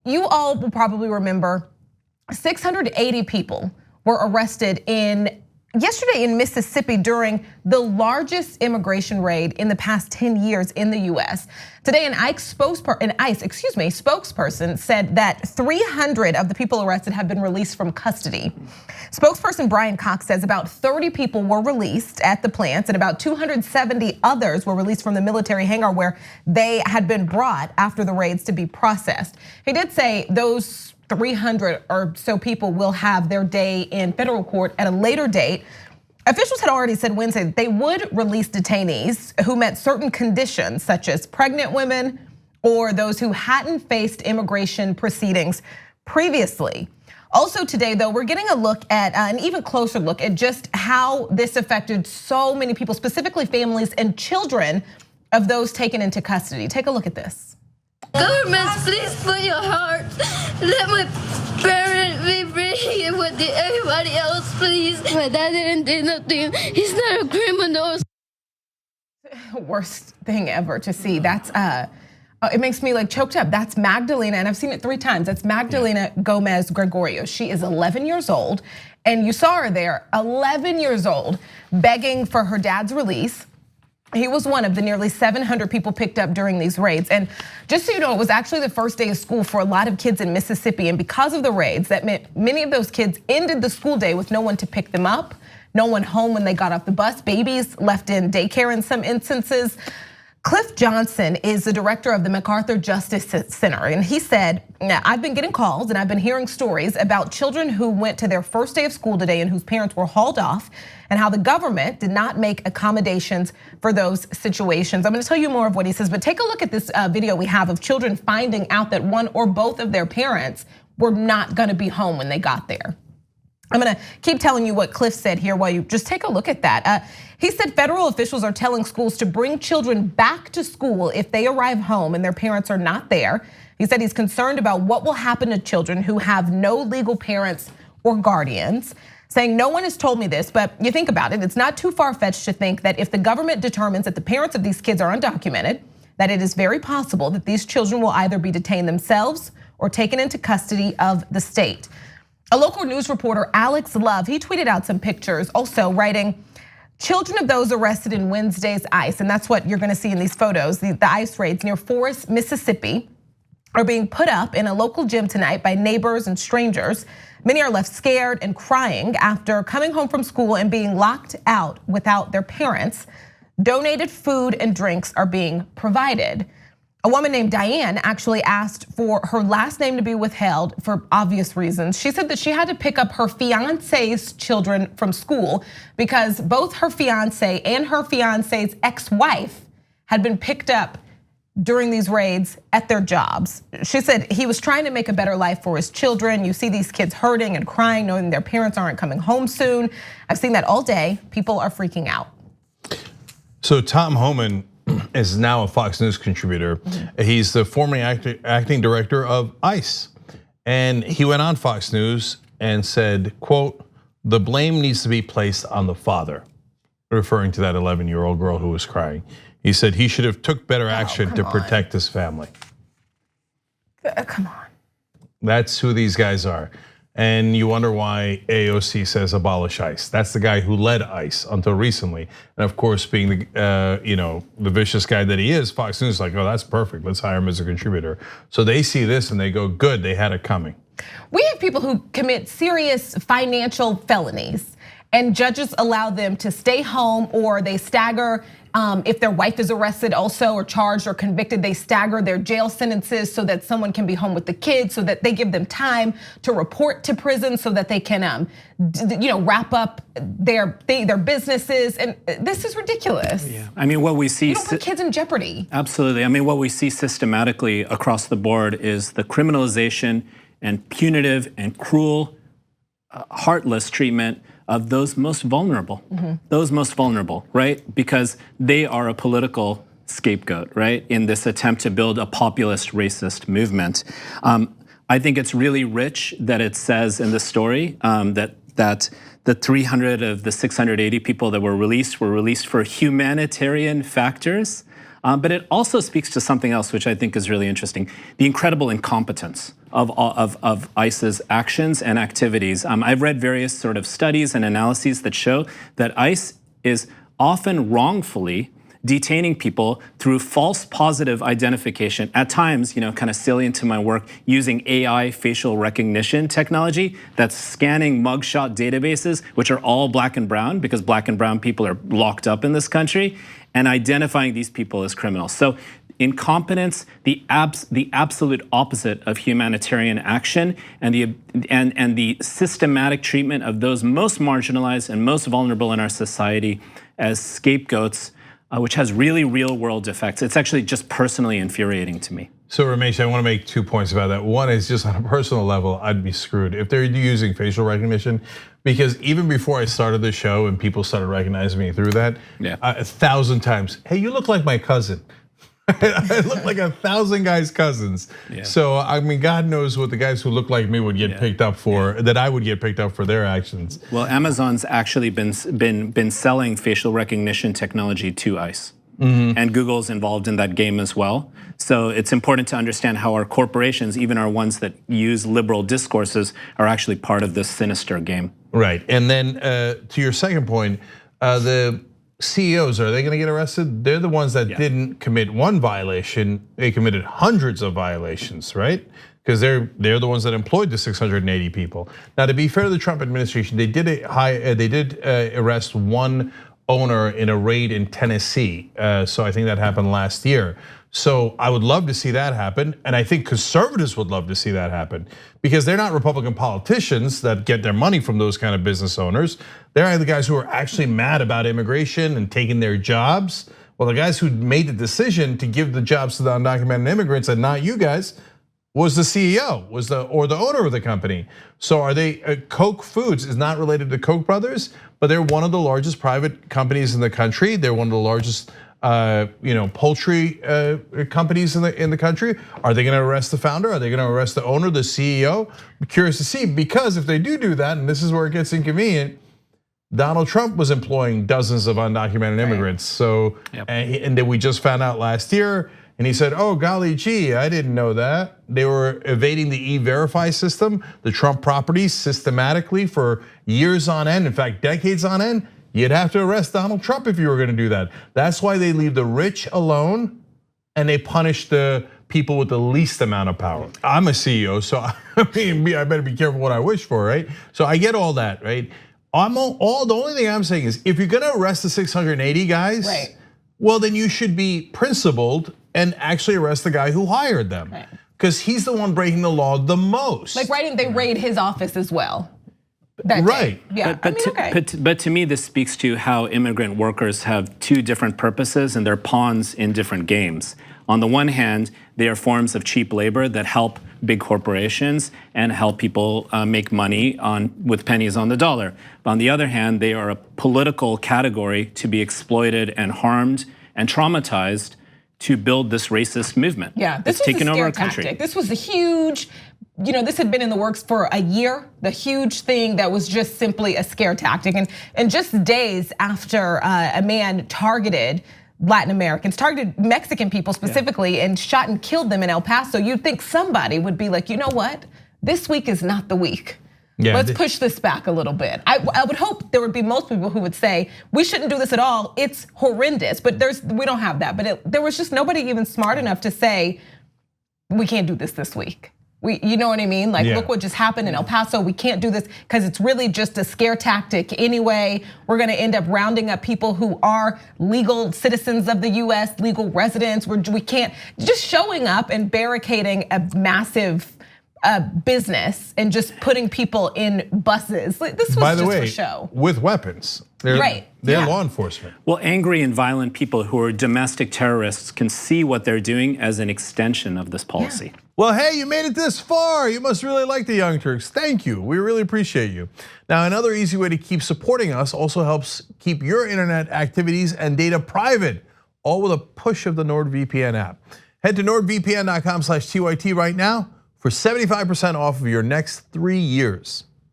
you all will probably remember 680 people were arrested yesterday in Mississippi during the largest immigration raid in the past 10 years in the US. Today, an ICE spokesperson said that 300 of the people arrested have been released from custody. Spokesperson Brian Cox says about 30 people were released at the plants and about 270 others were released from the military hangar where they had been brought after the raids to be processed. He did say those 300 or so people will have their day in federal court at a later date. Officials had already said Wednesday that they would release detainees who met certain conditions, such as pregnant women or those who hadn't faced immigration proceedings previously. Also today, though, we're getting a look at an even closer look at just how this affected so many people, specifically families and children of those taken into custody. Take a look at this. Government, please put your heart. Let my parents be free with everybody else, please. My dad didn't do nothing. He's not a criminal. Worst thing ever to see. That's it makes me like choked up. That's Magdalena, and I've seen it 3 times. That's Magdalena Gomez Gregorio. She is 11 years old, and you saw her there, 11 years old, begging for her dad's release. He was one of the nearly 700 people picked up during these raids. And just so you know, it was actually the first day of school for a lot of kids in Mississippi. And because of the raids, that meant many of those kids ended the school day with no one to pick them up, no one home when they got off the bus, babies left in daycare in some instances. Cliff Johnson is the director of the MacArthur Justice Center, and he said, I've been getting calls and I've been hearing stories about children who went to their first day of school today and whose parents were hauled off, and how the government did not make accommodations for those situations. I'm gonna tell you more of what he says, but take a look at this video we have of children finding out that one or both of their parents were not gonna be home when they got there. I'm gonna keep telling you what Cliff said here while you just take a look at that. He said federal officials are telling schools to bring children back to school if they arrive home and their parents are not there. He said he's concerned about what will happen to children who have no legal parents or guardians, saying no one has told me this, but you think about it, it's not too far-fetched to think that if the government determines that the parents of these kids are undocumented, that it is very possible that these children will either be detained themselves or taken into custody of the state. A local news reporter, Alex Love, he tweeted out some pictures, also writing, children of those arrested in Wednesday's ICE, and that's what you're gonna see in these photos, the ICE raids near Forest, Mississippi, are being put up in a local gym tonight by neighbors and strangers. Many are left scared and crying after coming home from school and being locked out without their parents. Donated food and drinks are being provided. A woman named Diane actually asked for her last name to be withheld for obvious reasons. She said that she had to pick up her fiance's children from school because both her fiance and her fiance's ex-wife had been picked up during these raids at their jobs. She said he was trying to make a better life for his children. You see these kids hurting and crying, knowing their parents aren't coming home soon. I've seen that all day. People are freaking out. So Tom Homan is now a Fox News contributor. He's the former acting director of ICE. And he went on Fox News and said, quote, the blame needs to be placed on the father, referring to that 11-year-old girl who was crying. He said he should have took better action to protect his family. Come on. That's who these guys are. And you wonder why AOC says abolish ICE. That's the guy who led ICE until recently. And of course, being the vicious guy that he is, Fox News is like, oh, that's perfect. Let's hire him as a contributor. So they see this and they go, good, they had it coming. We have people who commit serious financial felonies and judges allow them to stay home or they stagger. If their wife is arrested also or charged or convicted, they stagger their jail sentences so that someone can be home with the kids, so that they give them time to report to prison so that they can wrap up their businesses. And this is ridiculous. Yeah, I mean, what we see- You don't put kids in jeopardy. Absolutely, I mean, what we see systematically across the board is the criminalization and punitive and cruel, heartless treatment of those most vulnerable, right? Because they are a political scapegoat, right? In this attempt to build a populist racist movement. I think it's really rich that it says in the story that the 300 of the 680 people that were released for humanitarian factors. But it also speaks to something else, which I think is really interesting: the incredible incompetence of ICE's actions and activities. I've read various sort of studies and analyses that show that ICE is often wrongfully detaining people through false positive identification, at times, kind of salient to my work, using AI facial recognition technology that's scanning mugshot databases, which are all black and brown, because black and brown people are locked up in this country, and identifying these people as criminals. So incompetence, the absolute opposite of humanitarian action, and the systematic treatment of those most marginalized and most vulnerable in our society as scapegoats, which has really real world effects. It's actually just personally infuriating to me. So Ramesh, I want to make 2 points about that. One is just on a personal level, I'd be screwed if they're using facial recognition, because even before I started the show and people started recognizing me through that, 1,000 times, hey, you look like my cousin. I look like 1,000 guys' cousins. Yeah. So I mean, God knows what the guys who look like me would get picked up for, that I would get picked up for their actions. Well, Amazon's actually been selling facial recognition technology to ICE. And Google's involved in that game as well. So it's important to understand how our corporations, even our ones that use liberal discourses, are actually part of this sinister game. Right, and then to your second point, the CEOs, are they gonna get arrested? They're the ones that didn't commit one violation, they committed hundreds of violations, right? Because they're the ones that employed the 680 people. Now, to be fair to the Trump administration, they did arrest one owner in a raid in Tennessee. So I think that happened last year. So I would love to see that happen, and I think conservatives would love to see that happen, because they're not Republican politicians that get their money from those kind of business owners. They're the guys who are actually mad about immigration and taking their jobs. Well, the guys who made the decision to give the jobs to the undocumented immigrants and not you guys was the CEO, or the owner of the company. So are they? Koch Foods is not related to Koch brothers, but they're one of the largest private companies in the country. They're one of the largest poultry companies in the country. Are they gonna arrest the founder? Are they gonna arrest the owner, the CEO? I'm curious to see, because if they do that, and this is where it gets inconvenient, Donald Trump was employing dozens of undocumented immigrants. So, and then we just found out last year, and he said, oh, golly gee, I didn't know that. They were evading the E-Verify system, the Trump properties, systematically for years on end, in fact, decades on end. You'd have to arrest Donald Trump if you were gonna do that. That's why they leave the rich alone, and they punish the people with the least amount of power. I'm a CEO, so I better be careful what I wish for, right? So I get all that, right? The only thing I'm saying is, if you're gonna arrest the 680 guys, well, then you should be principled and actually arrest the guy who hired them, because he's the one breaking the law the most. Like, they raid his office as well. Right. Yeah. But to me, this speaks to how immigrant workers have two different purposes, and they're pawns in different games. On the one hand, they are forms of cheap labor that help big corporations and help people make money with pennies on the dollar. But on the other hand, they are a political category to be exploited and harmed and traumatized to build this racist movement. Yeah, this was taken a over scare our country. tactic. This was a huge, this had been in the works for a year. The huge thing that was just simply a scare tactic, and just days after a man targeted Latin Americans, targeted Mexican people specifically, and shot and killed them in El Paso, you'd think somebody would be like, you know what? This week is not the week. Yeah, let's push this back a little bit. I would hope there would be most people who would say, we shouldn't do this at all, it's horrendous, but we don't have that. But there was just nobody even smart enough to say, we can't do this week. You know what I mean? Like, look what just happened in El Paso. We can't do this because it's really just a scare tactic anyway. We're gonna end up rounding up people who are legal citizens of the US, legal residents. We can't, just showing up and barricading a massive business and just putting people in buses. This was By the just way, for show. With weapons. They're law enforcement. Well, angry and violent people who are domestic terrorists can see what they're doing as an extension of this policy. Well, hey, you made it this far. You must really like the Young Turks. Thank you, we really appreciate you. Now, another easy way to keep supporting us also helps keep your internet activities and data private, all with a push of the NordVPN app. Head to nordvpn.com/TYT right now for 75% off of your next 3 years.